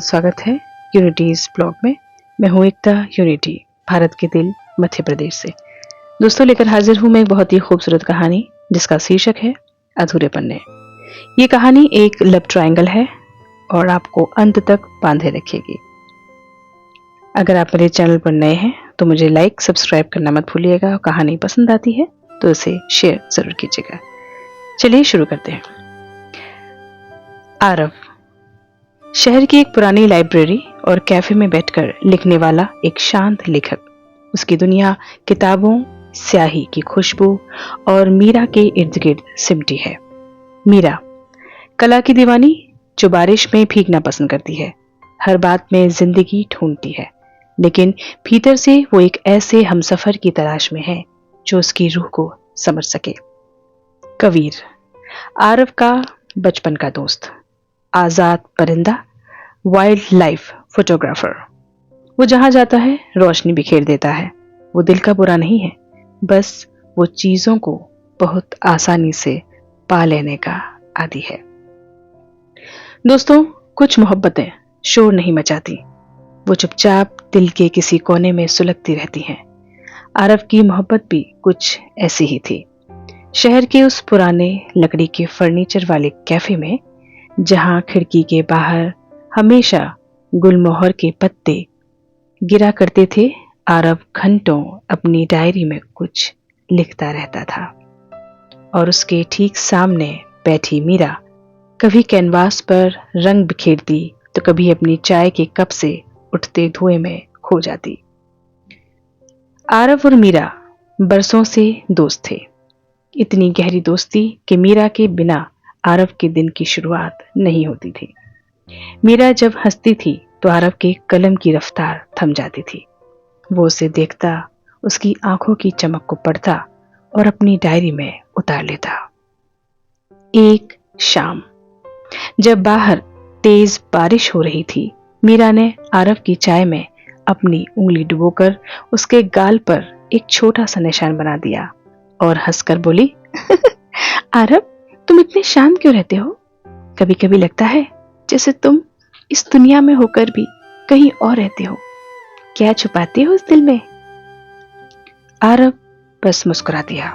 स्वागत है unities blog में। मैं हूँ एकता यूनिटी, भारत के दिल मध्य प्रदेश से। दोस्तों, लेकर हाजिर हूँ मैं एक बहुत ही खूबसूरत कहानी जिसका शीर्षक है अधूरे पन्ने। ये कहानी एक लव ट्रायंगल है और आपको अंत तक बांधे रखेगी। अगर आप मेरे चैनल पर नए हैं तो मुझे लाइक सब्सक्राइब करना मत भूलिएगा और कहानी पसंद आती है तो इसे शेयर जरूर कीजिएगा। चलिए शुरू करते हैं। आरव शहर की एक पुरानी लाइब्रेरी और कैफे में बैठकर लिखने वाला एक शांत लेखक। उसकी दुनिया किताबों, स्याही की खुशबू और मीरा के इर्द गिर्द सिमटी है। मीरा कला की दीवानी जो बारिश में भीगना पसंद करती है, हर बात में जिंदगी ढूंढती है, लेकिन भीतर से वो एक ऐसे हमसफर की तलाश में है जो उसकी रूह को समझ सके। कबीर आरव का बचपन का दोस्त, आजाद परिंदा, वाइल्ड लाइफ फोटोग्राफर। वो जहां जाता है रोशनी बिखेर देता है। वो दिल का बुरा नहीं है, बस वो चीजों को बहुत आसानी से पा लेने का आदी है। दोस्तों, कुछ मोहब्बतें शोर नहीं मचाती, वो चुपचाप दिल के किसी कोने में सुलगती रहती हैं। आरव की मोहब्बत भी कुछ ऐसी ही थी। शहर के उस पुराने लकड़ी के फर्नीचर वाले कैफे में, जहां खिड़की के बाहर हमेशा गुलमोहर के पत्ते गिरा करते थे, आरव घंटों अपनी डायरी में कुछ लिखता रहता था। और उसके ठीक सामने बैठी मीरा कभी कैनवास पर रंग बिखेरती तो कभी अपनी चाय के कप से उठते धुएं में खो जाती। आरव और मीरा बरसों से दोस्त थे। इतनी गहरी दोस्ती कि मीरा के बिना आरव के दिन की शुरुआत नहीं होती थी। मीरा जब हंसती थी तो आरव के कलम की रफ्तार थम जाती थी। वो उसे देखता, उसकी आंखों की चमक को पढ़ता और अपनी डायरी में उतार लेता। एक शाम जब बाहर तेज बारिश हो रही थी, मीरा ने आरव की चाय में अपनी उंगली डुबोकर उसके गाल पर एक छोटा सा निशान बना दिया और हंसकर बोली, आरव, तुम इतने शांत क्यों रहते हो? कभी कभी लगता है जैसे तुम इस दुनिया में होकर भी कहीं और रहते हो। क्या छुपाते हो उस दिल में? आरव बस मुस्कुरा दिया।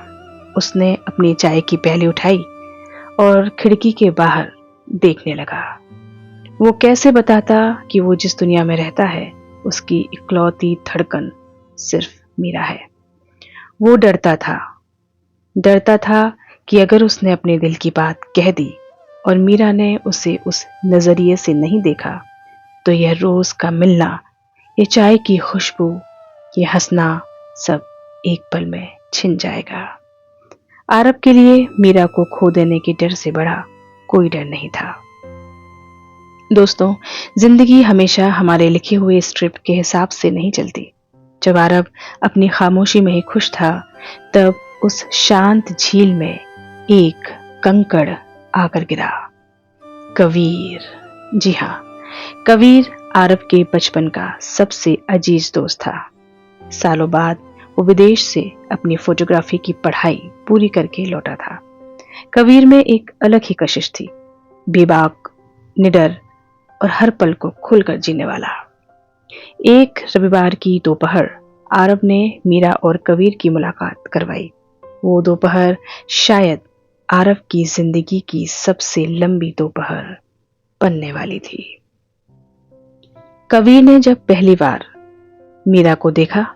उसने अपनी चाय की प्याली उठाई और खिड़की के बाहर देखने लगा। वो कैसे बताता कि वो जिस दुनिया में रहता है उसकी इकलौती धड़कन सिर्फ मीरा है। वो डरता था कि अगर उसने अपने दिल की बात कह दी और मीरा ने उसे उस नजरिए से नहीं देखा तो यह रोज का मिलना, ये चाय की खुशबू, ये हंसना सब एक पल में छिन जाएगा। आरव के लिए मीरा को खो देने के डर से बड़ा कोई डर नहीं था। दोस्तों, जिंदगी हमेशा हमारे लिखे हुए स्क्रिप्ट के हिसाब से नहीं चलती। जब आरव अपनी खामोशी में ही खुश था, तब उस शांत झील में एक कंकड़ आकर गिरा। कबीर, जी हाँ, कबीर आरव के बचपन का सबसे अजीज दोस्त था। सालों बाद वो विदेश से अपनी फोटोग्राफी की पढ़ाई पूरी करके लौटा था। कबीर में एक अलग ही कशिश थी, बेबाक, निडर और हर पल को खुलकर जीने वाला। एक रविवार की दोपहर आरव ने मीरा और कबीर की मुलाकात करवाई। वो दोपहर शायद आरव की जिंदगी की सबसे लंबी दोपहर बनने वाली थी। कबीर ने जब पहली बार मीरा को देखा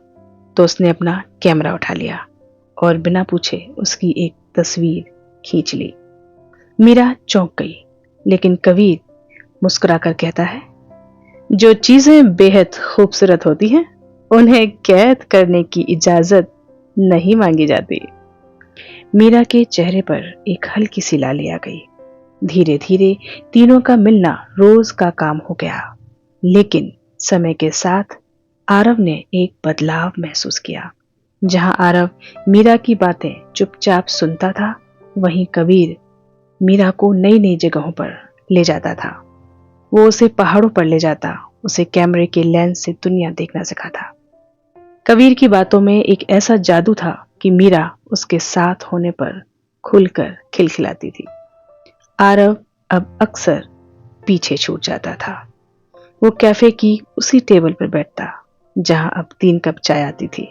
तो उसने अपना कैमरा उठा लिया और बिना पूछे उसकी एक तस्वीर खींच ली। मीरा चौंक गई, लेकिन कबीर मुस्कुराकर कहता है, जो चीजें बेहद खूबसूरत होती हैं उन्हें कैद करने की इजाजत नहीं मांगी जाती। मीरा के चेहरे पर एक हल्की सी लाली आ गई। धीरे धीरे तीनों का मिलना रोज का काम हो गया, लेकिन समय के साथ आरव ने एक बदलाव महसूस किया। जहां आरव मीरा की बातें चुपचाप सुनता था, वहीं कबीर मीरा को नई नई जगहों पर ले जाता था। वो उसे पहाड़ों पर ले जाता, उसे कैमरे के लेंस से दुनिया देखना सिखाता। कबीर की बातों में एक ऐसा जादू था कि मीरा उसके साथ होने पर खुलकर खिलखिलाती थी। आरव अब अक्सर पीछे छूट जाता था। वो कैफे की उसी टेबल पर बैठता जहां अब 3 कप चाय आती थी।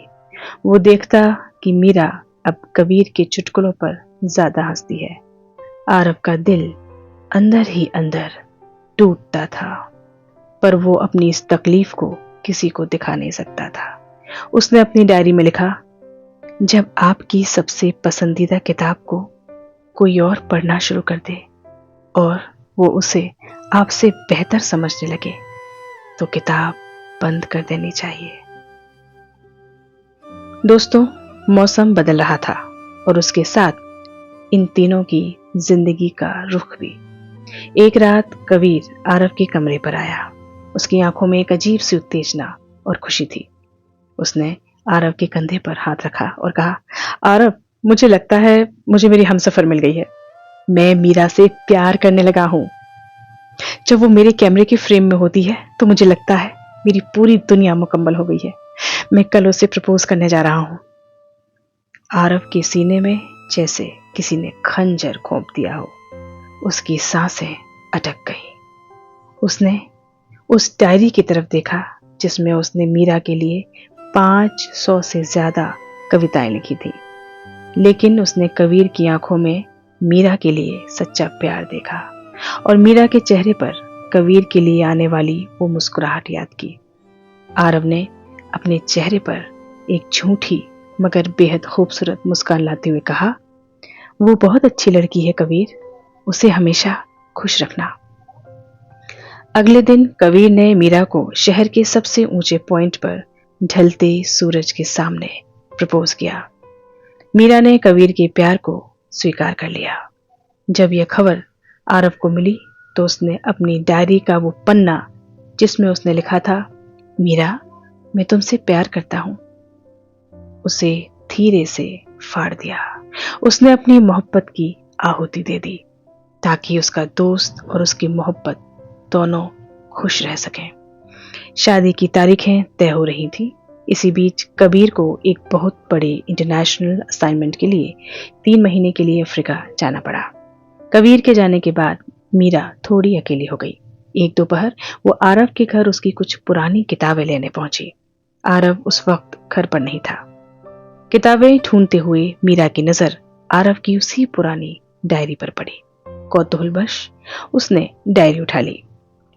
वो देखता कि मीरा अब कबीर के चुटकुलों पर ज्यादा हंसती है। आरव का दिल अंदर ही अंदर टूटता था, पर वो अपनी इस तकलीफ को किसी को दिखा नहीं सकता था। उसने अपनी डायरी में लिखा, जब आपकी सबसे पसंदीदा किताब को कोई और पढ़ना शुरू कर दे और वो उसे आपसे बेहतर समझने लगे तो किताब बंद कर देनी चाहिए। दोस्तों, मौसम बदल रहा था और उसके साथ इन तीनों की जिंदगी का रुख भी। एक रात कबीर आरव के कमरे पर आया। उसकी आंखों में एक अजीब सी उत्तेजना और खुशी थी। उसने आरव के कंधे पर हाथ रखा और कहा, आरव, मुझे लगता है मुझे मेरी हमसफर मिल गई है। मैं मीरा से प्यार करने लगा हूं। जब वो मेरे कैमरे के फ्रेम में होती है तो मुझे लगता है मेरी पूरी दुनिया मुकम्मल हो गई है। मैं कल उसे प्रपोज करने जा रहा हूं। आरव के सीने में जैसे किसी ने खंजर घोंप दिया हो। उसकी सांसें अटक गई। उसने उस डायरी की तरफ देखा जिसमें उसने मीरा के लिए 500 से ज्यादा कविताएं लिखी थी, लेकिन उसने कबीर की आंखों में मीरा के लिए सच्चा प्यार देखा और मीरा के चेहरे पर कबीर के लिए आने वाली वो मुस्कुराहट याद की। आरव ने अपने चेहरे पर एक झूठी मगर बेहद खूबसूरत मुस्कान लाते हुए कहा, वो बहुत अच्छी लड़की है कबीर, उसे हमेशा खुश रखना। अगले दिन कबीर ने मीरा को शहर के सबसे ऊंचे पॉइंट पर ढलते सूरज के सामने प्रपोज किया। मीरा ने कबीर के प्यार को स्वीकार कर लिया। जब यह खबर आरव को मिली तो उसने अपनी डायरी का वो पन्ना जिसमें उसने लिखा था, मीरा, मैं तुमसे प्यार करता हूं, उसे धीरे से फाड़ दिया। उसने अपनी मोहब्बत की आहुति दे दी ताकि उसका दोस्त और उसकी मोहब्बत दोनों खुश रह सकें। शादी की तारीखें तय हो रही थी। इसी बीच कबीर को एक बहुत बड़े इंटरनेशनल असाइनमेंट के लिए 3 महीने के लिए अफ्रीका जाना पड़ा। कबीर के जाने के बाद मीरा थोड़ी अकेली हो गई। एक दोपहर वो आरव के घर उसकी कुछ पुरानी किताबें लेने पहुंची। आरव उस वक्त घर पर नहीं था। किताबें ढूंढते हुए मीरा की नजर आरव की उसी पुरानी डायरी पर पड़ी। कौतूहलवश उसने डायरी उठा ली।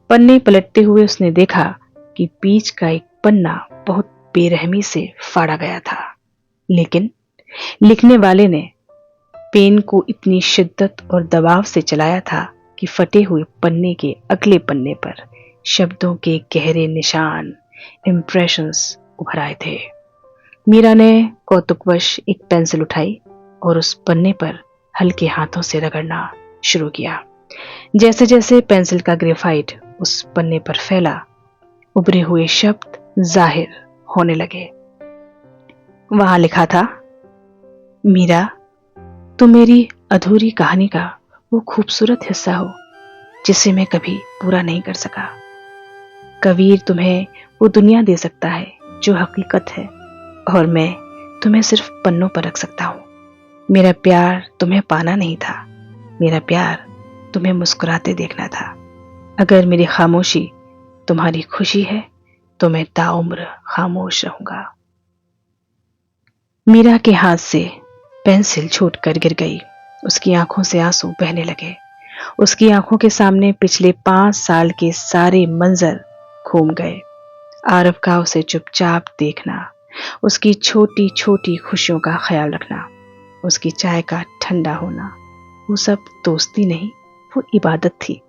पन्ने पलटते हुए उसने देखा कि बीच का एक पन्ना बहुत बेरहमी से फाड़ा गया था, लेकिन लिखने वाले ने पेन को इतनी शिद्दत और दबाव से चलाया था कि फटे हुए पन्ने के अगले पन्ने पर शब्दों के गहरे निशान, इंप्रेशंस उभर आए थे। मीरा ने कौतुकवश एक पेंसिल उठाई और उस पन्ने पर हल्के हाथों से रगड़ना शुरू किया। जैसे जैसे पेंसिल का ग्रेफाइट उस पन्ने पर फैला, उभरे हुए शब्द जाहिर होने लगे। वहां लिखा था, मीरा, तुम मेरी अधूरी कहानी का वो खूबसूरत हिस्सा हो जिसे मैं कभी पूरा नहीं कर सका। कबीर तुम्हें वो दुनिया दे सकता है जो हकीकत है, और मैं तुम्हें सिर्फ पन्नों पर रख सकता हूं। मेरा प्यार तुम्हें पाना नहीं था, मेरा प्यार तुम्हें मुस्कुराते देखना था। अगर मेरी खामोशी तुम्हारी खुशी है तो मैं ताउम्र खामोश रहूंगा। मीरा के हाथ से पेंसिल छूटकर गिर गई। उसकी आंखों से आंसू बहने लगे। उसकी आंखों के सामने पिछले 5 साल के सारे मंजर घूम गए। आरव का उसे चुपचाप देखना, उसकी छोटी छोटी खुशियों का ख्याल रखना, उसकी चाय का ठंडा होना, वो सब दोस्ती नहीं, वो इबादत थी।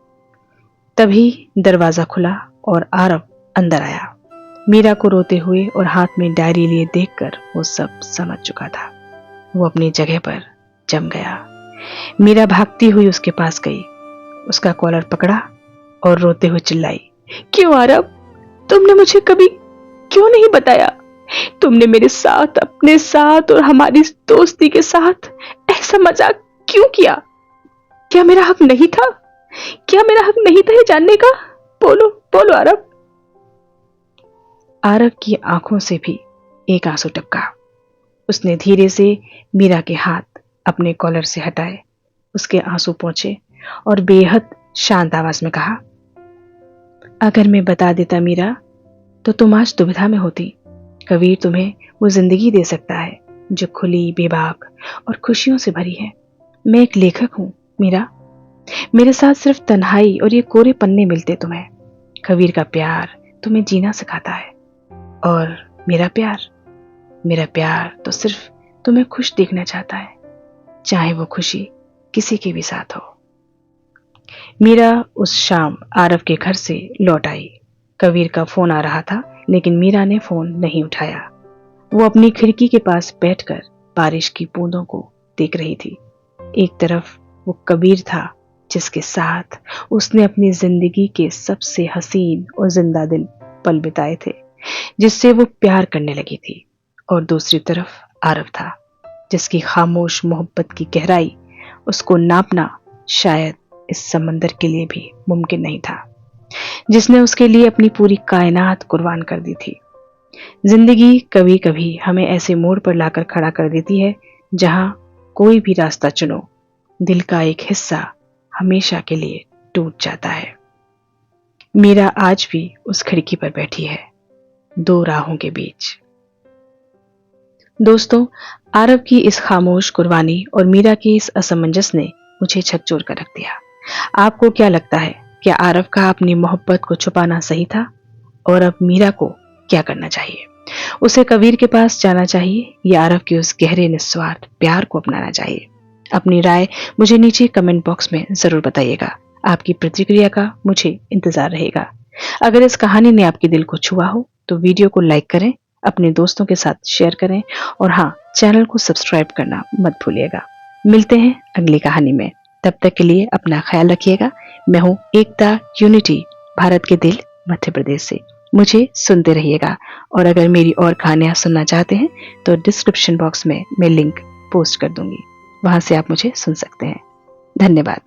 तभी दरवाजा खुला और आरव अंदर आया। मीरा को रोते हुए और हाथ में डायरी लिए देखकर वो सब समझ चुका था। वो अपनी जगह पर जम गया। मीरा भागती हुई उसके पास गई, उसका कॉलर पकड़ा और रोते हुए चिल्लाई, क्यों आरव, तुमने मुझे कभी क्यों नहीं बताया? तुमने मेरे साथ, अपने साथ और हमारी दोस्ती के साथ ऐसा मजाक क्यों किया? क्या मेरा हक नहीं था? क्या मेरा हक नहीं था ये जानने का? बोलो बोलो आरव। आरव की आंखों से भी एक आंसू टपका। उसने धीरे से मीरा के हाथ अपने कॉलर से हटाए, उसके आंसू पोंछे और बेहद शांत आवाज में कहा, अगर मैं बता देता मीरा तो तुम आज दुविधा में होती। कबीर तुम्हें वो जिंदगी दे सकता है जो खुली, बेबाक और खुशियों से भरी है। मैं एक लेखक हूं मीरा। मेरे साथ सिर्फ तन्हाई और ये कोरे पन्ने मिलते तुम्हें। कबीर का प्यार तुम्हें जीना सिखाता है, और मेरा प्यार तो सिर्फ तुम्हें खुश देखना चाहता है, चाहे वो खुशी किसी के भी साथ हो। मीरा उस शाम आरव के घर से लौट आई। कबीर का फोन आ रहा था, लेकिन मीरा ने फोन नहीं उठाया। वो अपनी खिड़की के पास बैठकर बारिश की बूंदों को देख रही थी। एक तरफ वो कबीर था जिसके साथ उसने अपनी जिंदगी के सबसे हसीन और जिंदा दिल पल बिताए थे, जिससे वो प्यार करने लगी थी, और दूसरी तरफ आरव था जिसकी खामोश मोहब्बत की गहराई उसको नापना शायद इस समंदर के लिए भी मुमकिन नहीं था, जिसने उसके लिए अपनी पूरी कायनात कुर्बान कर दी थी। जिंदगी कभी कभी हमें ऐसे मोड़ पर लाकर खड़ा कर देती है जहां कोई भी रास्ता चुनो, दिल का एक हिस्सा हमेशा के लिए टूट जाता है। मीरा आज भी उस खिड़की पर बैठी है, दो राहों के बीच। दोस्तों, आरव की इस खामोश कुर्बानी और मीरा की इस असमंजस ने मुझे झकझोर कर रख दिया। आपको क्या लगता है, क्या आरव का अपनी मोहब्बत को छुपाना सही था? और अब मीरा को क्या करना चाहिए? उसे कबीर के पास जाना चाहिए या आरव के उस गहरे निस्वार्थ प्यार को अपनाना चाहिए? अपनी राय मुझे नीचे कमेंट बॉक्स में जरूर बताइएगा। आपकी प्रतिक्रिया का मुझे इंतजार रहेगा। अगर इस कहानी ने आपके दिल को छुआ हो तो वीडियो को लाइक करें, अपने दोस्तों के साथ शेयर करें, और हाँ, चैनल को सब्सक्राइब करना मत भूलिएगा। मिलते हैं अगली कहानी में। तब तक के लिए अपना ख्याल रखिएगा। मैं हूँ एकता यूनिटी, भारत के दिल, मध्य प्रदेश से। मुझे सुनते रहिएगा, और अगर मेरी और कहानियां सुनना चाहते हैं तो डिस्क्रिप्शन बॉक्स में मैं लिंक पोस्ट कर दूंगी, वहां से आप मुझे सुन सकते हैं। धन्यवाद।